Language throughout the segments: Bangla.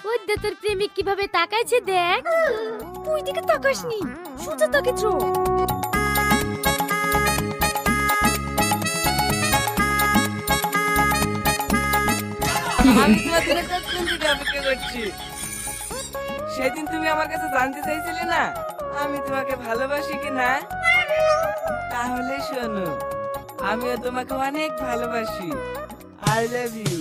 ওই দে তোর প্রেমিক কিভাবে তাকাইছে দেখ। ওই দিকে তাকাসনি, সোজা তাকিয়েছ। আমি তোমাদের কতক্ষণ থেকে অপেক্ষা করছি। সেদিন তুমি আমার কাছে জানতে চাইছিলে না আমি তোমাকে ভালোবাসি কিনা? তাহলে শোনো, আমিও তোমাকে অনেক ভালোবাসি। I love you.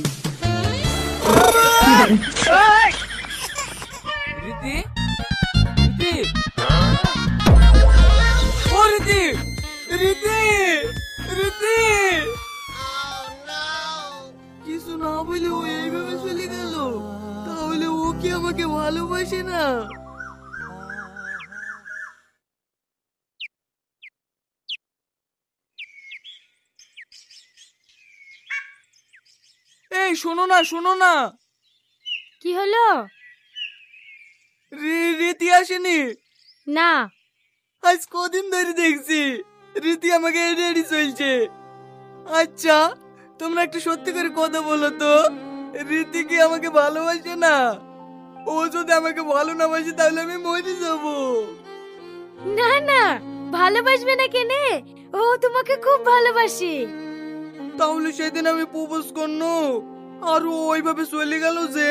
Riti, Riti, ও রীতি, রীতি, রীতি। কিছু না বলে ও এইভাবে চলে গেল, তাহলে ও কি আমাকে ভালোবাসে না? এই শোনো না, শোনো না। কি হলো? রীতি আসেনি না। আজ কদিন ধরে দেখছি রীতি আমাকে এড়ে এড়ে চলছে। আচ্ছা তোমরা একটু সত্যি করে কথা বলো তো, রীতি কি আমাকে ভালোবাসে না? ও যদি আমাকে ভালো না বাসে তাহলে আমি মরে যাব। না না, ভালোবাসবে না কেনে? ও তোমাকে খুব ভালোবাসে। তাহলে সেদিন আমি প্রপোজ করনো আর ও ওইভাবে চলে গেল যে?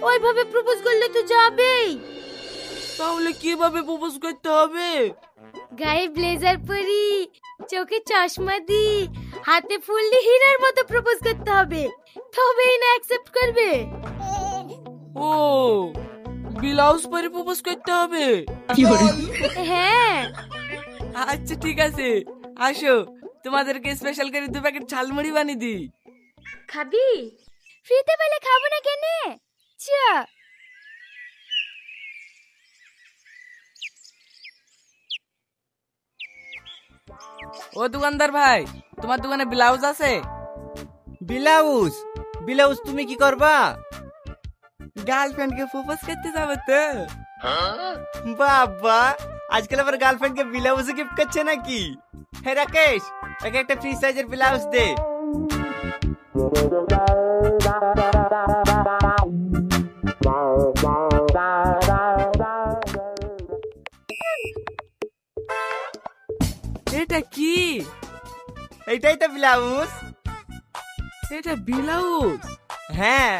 ওইভাবে প্রপোজ করলে তো যাবেই। তাহলে কিভাবে প্রপোজ করতে হবে? গায়ে ব্লেজার পরি, চোখে চশমা দি, হাতে ফুল দি হীরার মতো প্রপোজ করতে হবে, তবেই না অ্যাকসেপ্ট করবে। ও ব্লাউজ পরে প্রপোজ করতে হবে? হ্যাঁ। আচ্ছা ঠিক আছে, আসো তোমাদেরকে স্পেশাল করে 2 প্যাকেট ঝালমুড়ি বানিয়ে দিই। খাবি? ফ্রিতে পেলে খাবো না কেনে? চ। ও দোকানদার ভাই, তোমার দোকানে ব্লাউজ আছে? ব্লাউজ? ব্লাউজ তুমি কি করবা? গার্লফ্রেন্ডকে প্রপোজ করতে যাবে তো। বাবা, আজকাল আবার গার্লফ্রেন্ডকে ব্লাউজ গিফট করছে নাকি? হে রাকেশ, একে একটা ফ্রি সাইজের ব্লাউজ দে। এটা কি? এইটাই তো ব্লাউজ। এটা ব্লাউজ? হ্যাঁ।